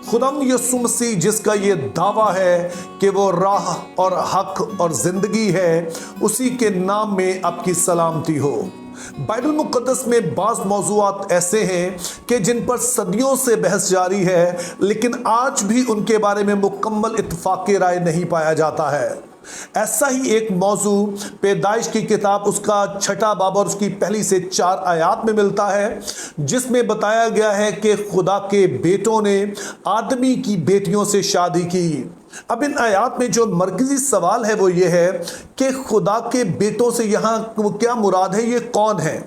खुदाम यसु मसीह जिसका ये दावा है कि वो राह और हक और जिंदगी है, उसी के नाम में आपकी सलामती हो। बाइबल मुकद्दस में बाज़ मौज़ूआत ऐसे हैं कि जिन पर सदियों से बहस जारी है, लेकिन आज भी उनके बारे में मुकम्मल इत्तेफाक राय नहीं पाया जाता है। ऐसा ही एक मौजू पैदाइश की किताब उसका 6 बाब और उसकी पहली से 4 आयात में मिलता है, जिसमें बताया गया है कि खुदा के बेटों ने आदमी की बेटियों से शादी की। अब इन आयात में जो मरकजी सवाल है वो ये है कि खुदा के बेटों से यहाँ क्या मुराद है, ये कौन है।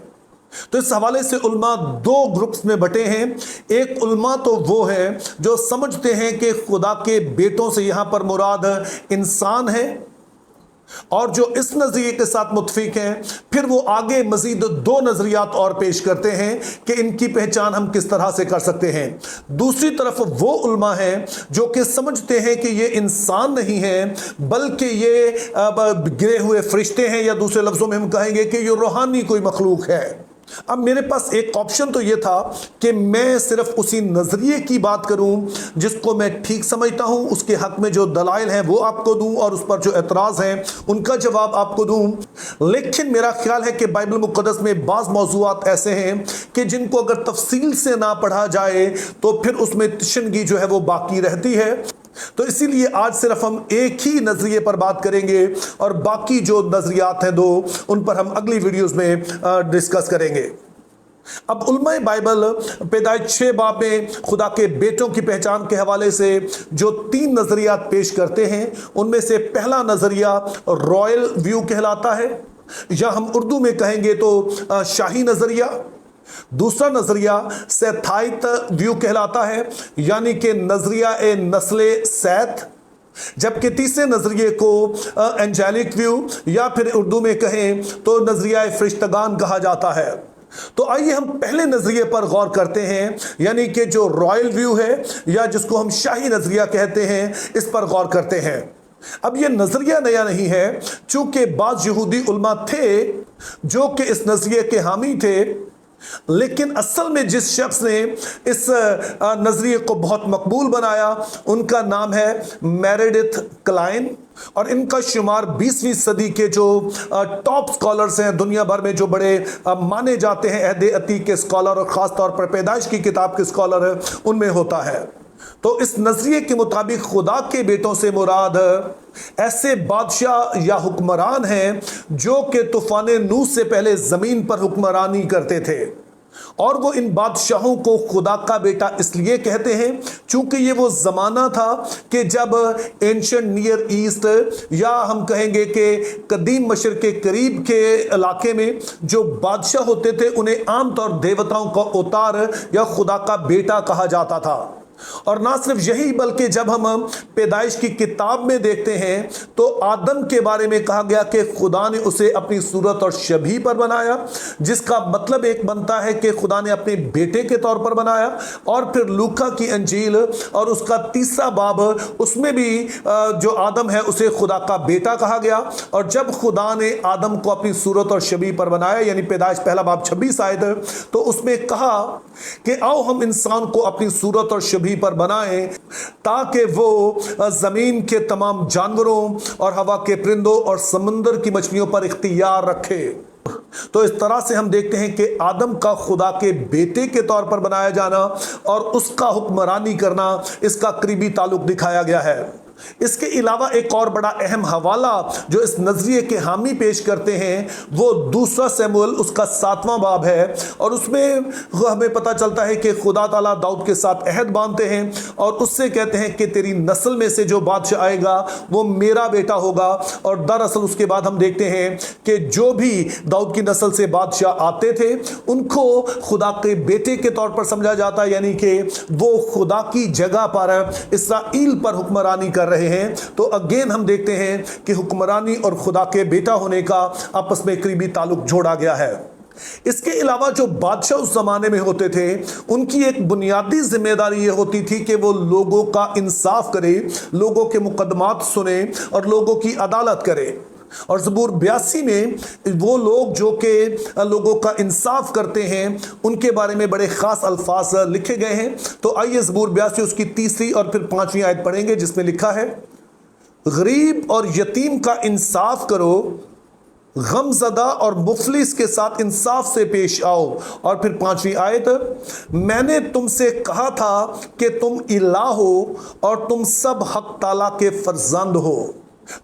तो इस हवाले से उल्मा 2 ग्रुप्स में बटे हैं। एक उल्मा तो वो है जो समझते हैं कि खुदा के बेटों से यहाँ पर मुराद इंसान है, और जो इस नज़रिए के साथ मुत्फिक हैं, फिर वो आगे मजीद 2 नज़रियात और पेश करते हैं कि इनकी पहचान हम किस तरह से कर सकते हैं। दूसरी तरफ वो उल्मा हैं जो कि समझते हैं कि ये इंसान नहीं है, बल्कि ये गिरे हुए फरिश्ते हैं, या दूसरे लफ्ज़ों में हम कहेंगे कि ये रूहानी कोई मखलूक है। अब मेरे पास एक ऑप्शन तो ये था कि मैं सिर्फ उसी नज़रिए की बात करूं जिसको मैं ठीक समझता हूं, उसके हक में जो दलाइल हैं वो आपको दूं, और उस पर जो एतराज़ हैं उनका जवाब आपको दूं। लेकिन मेरा ख्याल है कि बाइबल मुक़द्दस में बाज़ मौज़ूआत ऐसे हैं कि जिनको अगर तफसील से ना पढ़ा जाए तो फिर उसमें तशन्नगी जो है वो बाकी रहती है। तो इसीलिए आज सिर्फ हम एक ही नजरिए पर बात करेंगे, और बाकी जो नजरियात हैं 2 उन पर हम अगली वीडियोस में डिस्कस करेंगे। अब उलमाए बाइबल पैदाइश 6 बाब में खुदा के बेटों की पहचान के हवाले से जो 3 नजरियात पेश करते हैं, उनमें से पहला नजरिया रॉयल व्यू कहलाता है, या हम उर्दू में कहेंगे तो शाही नजरिया। दूसरा नजरिया सेथाइत व्यू कहलाता है, यानी कि नजरिया ए नस्ले सैथ। जबकि तीसरे नजरिए को एंजेलिक व्यू, या फिर उर्दू में कहें तो नजरिया फरिश्तगान कहा जाता है। तो आइए हम पहले नजरिए पर गौर करते हैं, यानी कि जो रॉयल व्यू है, या जिसको हम शाही नजरिया कहते हैं, इस पर गौर करते हैं। अब ये नजरिया नया नहीं है, चूंकि बाज़ यहूदी उलमा थे जो कि इस नजरिए के हामी थे, लेकिन असल में जिस शख्स ने इस नजरिए को बहुत मकबूल बनाया उनका नाम है मेरेडिथ क्लाइन, और इनका शुमार 20वीं सदी के जो टॉप स्कॉलर्स हैं दुनिया भर में, जो बड़े माने जाते हैं अहद अतीक के स्कॉलर और ख़ास तौर पर पैदाइश की किताब के स्कॉलर, उनमें होता है। तो इस नजरिए के मुताबिक खुदा के बेटों से मुराद ऐसे बादशाह या हुक्मरान हैं जो कि तूफान नूह से पहले ज़मीन पर हुक्मरानी करते थे, और वो इन बादशाहों को खुदा का बेटा इसलिए कहते हैं चूंकि ये वो ज़माना था कि जब एंशिएंट नियर ईस्ट, या हम कहेंगे कि कदीम मशरिक़ के करीब के इलाके में जो बादशाह होते थे उन्हें आमतौर देवताओं का अवतार या खुदा का बेटा कहा जाता था। और ना सिर्फ यही, बल्कि जब हम पैदाइश की किताब में देखते हैं तो आदम के बारे में कहा गया कि खुदा ने उसे अपनी सूरत और शबीह पर बनाया, जिसका मतलब एक बनता है कि खुदा ने अपने बेटे के तौर पर बनाया। और फिर लूका की अंजील और उसका 3रा बाब, उसमें भी जो आदम है उसे खुदा का बेटा कहा गया। और जब खुदा ने आदम को अपनी सूरत और शबीह पर बनाया, यानी पैदाइश 1 बाब 26 आयत, तो उसमें कहा कि आओ हम इंसान को अपनी सूरत और शबीह पर बनाएं ताकि वो जमीन के तमाम जानवरों और हवा के परिंदों और समंदर की मछलियों पर इख्तियार रखे। तो इस तरह से हम देखते हैं कि आदम का खुदा के बेटे के तौर पर बनाया जाना और उसका हुक्मरानी करना, इसका करीबी ताल्लुक दिखाया गया है। इसके अलावा एक और बड़ा अहम हवाला जो इस नजरिए के हामी पेश करते हैं वो 2 शमूएल उसका 7वां बाब है, और उसमें हमें पता चलता है कि खुदा ताला दाऊद के साथ अहद बांधते हैं और उससे कहते हैं कि तेरी नस्ल में से जो बादशाह आएगा वो मेरा बेटा होगा। और दरअसल उसके बाद हम देखते हैं कि जो भी दाऊद की नस्ल से बादशाह आते थे उनको खुदा के बेटे के तौर पर समझा जाता है, यानी कि वो खुदा की जगह पर इसराइल पर हुक्मरानी कर रहे हैं। तो अगेन हम देखते हैं कि हुक्मरानी और खुदा के बेटा होने का आपस में करीबी ताल्लुक जोड़ा गया है। इसके अलावा जो बादशाह उस जमाने में होते थे उनकी एक बुनियादी जिम्मेदारी ये होती थी कि वो लोगों का इंसाफ करे, लोगों के मुकदमात सुने और लोगों की अदालत करे। اور ज़बूर 82 में वो लोग जो कि लोगों का इंसाफ करते हैं उनके बारे में बड़े ख़ास अल्फाज लिखे गए हैं। तो आइए ज़बूर 82 उसकी 3री और फिर 5वीं आयत पढ़ेंगे, जिसमें लिखा है, गरीब और यतीम का इंसाफ करो, गमज़दा और मुफलिस के साथ इंसाफ से पेश आओ। और फिर 5वीं आयत, मैंने तुमसे कहा था कि तुम इलाह हो और तुम सब हक ताला के फर्जंद हो।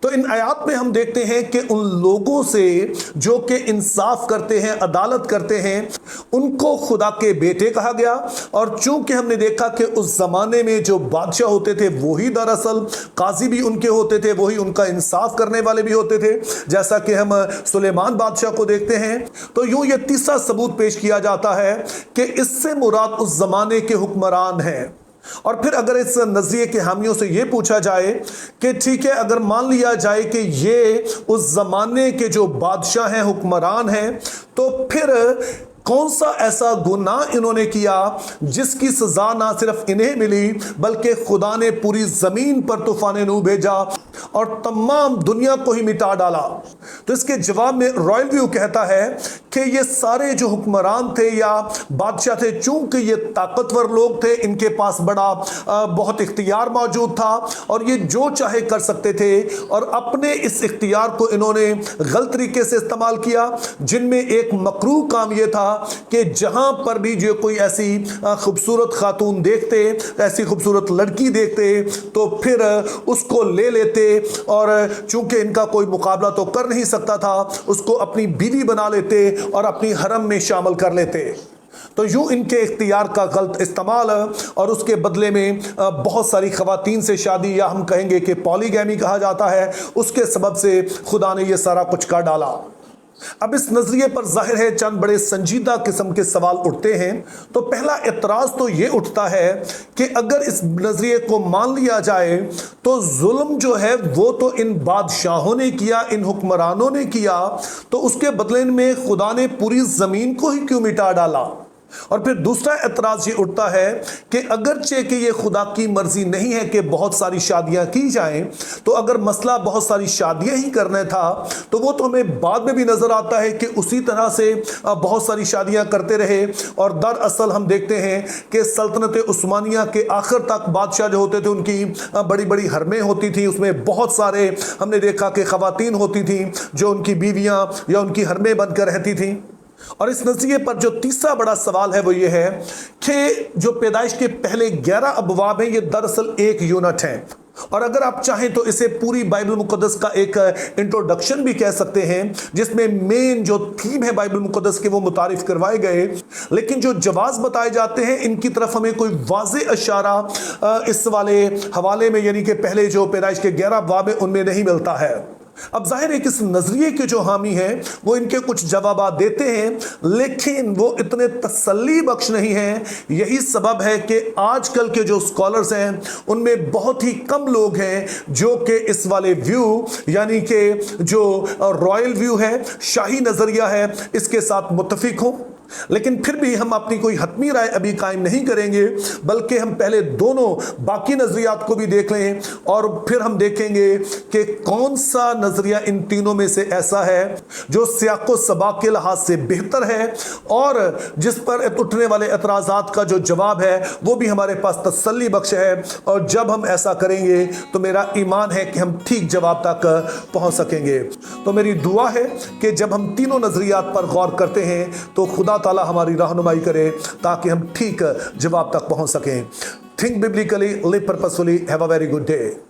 तो इन आयात में हम देखते हैं कि उन लोगों से जो कि इंसाफ करते हैं, अदालत करते हैं, उनको खुदा के बेटे कहा गया। और चूंकि हमने देखा कि उस ज़माने में जो बादशाह होते थे वही दरअसल काजी भी उनके होते थे, वही उनका इंसाफ करने वाले भी होते थे, जैसा कि हम सुलेमान बादशाह को देखते हैं। तो यूं ये तीसरा सबूत पेश किया जाता है कि इससे मुराद उस ज़माने के हुक्मरान हैं। और फिर अगर इस नजरिए के हामियों से ये पूछा जाए कि ठीक है, अगर मान लिया जाए कि ये उस जमाने के जो बादशाह हैं, हुक्मरान हैं, तो फिर कौन सा ऐसा गुनाह इन्होंने किया जिसकी सजा ना सिर्फ इन्हें मिली बल्कि खुदा ने पूरी जमीन पर तूफान नूह भेजा और तमाम दुनिया को ही मिटा डाला। तो इसके जवाब में रॉयल व्यू कहता है कि ये सारे जो हुक्मरान थे या बादशाह थे, चूंकि ये ताकतवर लोग थे, इनके पास बड़ा बहुत इख्तियार मौजूद था और ये जो चाहे कर सकते थे, और अपने इस इख्तियार को इन्होंने गलत तरीके से इस्तेमाल किया, जिनमें एक मकरूह काम ये था कि जहां पर भी जो कोई ऐसी खूबसूरत खातून देखते, ऐसी खूबसूरत लड़की देखते, तो फिर उसको ले लेते और चूंकि इनका कोई मुकाबला तो कर नहीं सकता था, उसको अपनी बीवी बना लेते और अपनी हरम में शामिल कर लेते। तो यूं इनके इख्तियार का गलत इस्तेमाल और उसके बदले में बहुत सारी खवातीन से शादी, या हम कहेंगे कि पॉलीगैमी कहा जाता है, उसके सबब से खुदा ने यह सारा कुछ कर डाला। अब इस नजरिए पर जाहिर है चंद बड़े संजीदा किस्म के सवाल उठते हैं। तो पहला एतराज तो ये उठता है कि अगर इस नजरिए को मान लिया जाए तो जुल्म जो है वो तो इन बादशाहों ने किया, इन हुक्मरानों ने किया, तो उसके बदले में खुदा ने पूरी जमीन को ही क्यों मिटा डाला। और फिर दूसरा एतराज ये उठता है कि अगरचे कि ये खुदा की मर्जी नहीं है कि बहुत सारी शादियां की जाएं, तो अगर मसला बहुत सारी शादियां ही करना था तो वो तो हमें बाद में भी नजर आता है कि उसी तरह से बहुत सारी शादियां करते रहे। और दरअसल हम देखते हैं कि सल्तनत उस्मानिया के आखिर तक बादशाह जो होते थे उनकी बड़ी बड़ी हरमें होती थी, उसमें बहुत सारे हमने देखा कि खवातीन होती थी जो उनकी बीवियां या उनकी हरमें बनकर रहती थी। और इस नजरिए पर जो तीसरा बड़ा सवाल है वो ये है कि जो पैदाइश के पहले 11 अबवाब हैं, ये दरअसल एक यूनिट हैं। और अगर आप चाहें तो इसे पूरी बाइबल मुकद्दस का एक इंट्रोडक्शन भी कह सकते हैं, जिसमें मेन जो थीम है बाइबल मुकद्दस के वो मुतारिफ करवाए गए, लेकिन जो जवाब बताए जाते हैं इनकी तरफ हमें कोई वाज़ेह इशारा इस वाले हवाले में, यानी कि पहले जो पैदाइश के 11 अबवाब हैं उनमें नहीं मिलता है। अब जाहिर है कि इस नजरिए के जो हामी हैं वो इनके कुछ जवाब देते हैं, लेकिन वो इतने तसल्ली बख्श नहीं हैं। यही सबब है कि आजकल के जो स्कॉलर्स हैं उनमें बहुत ही कम लोग हैं जो कि इस वाले व्यू, यानी कि जो रॉयल व्यू है, शाही नजरिया है, इसके साथ मुत्तफिक हों। लेकिन फिर भी हम अपनी कोई हतमी राय अभी कायम नहीं करेंगे, बल्कि हम पहले दोनों बाकी नजरियात को भी देख लें और फिर हम देखेंगे कि कौन सा नजरिया इन तीनों में से ऐसा है जो सियाको सबाक के लिहाज से बेहतर है और जिस पर उठने वाले एतराज़ात का जो जवाब है वो भी हमारे पास तसल्ली बख्श है। और जब हम ऐसा करेंगे तो मेरा ईमान है कि हम ठीक जवाब तक पहुंच सकेंगे। तो मेरी दुआ है कि जब हम तीनों नजरियात पर गौर करते हैं तो खुदा ताला हमारी रहनुमाई करे ताकि हम ठीक जवाब तक पहुंच सकें। Think biblically, live purposefully, have a very good day.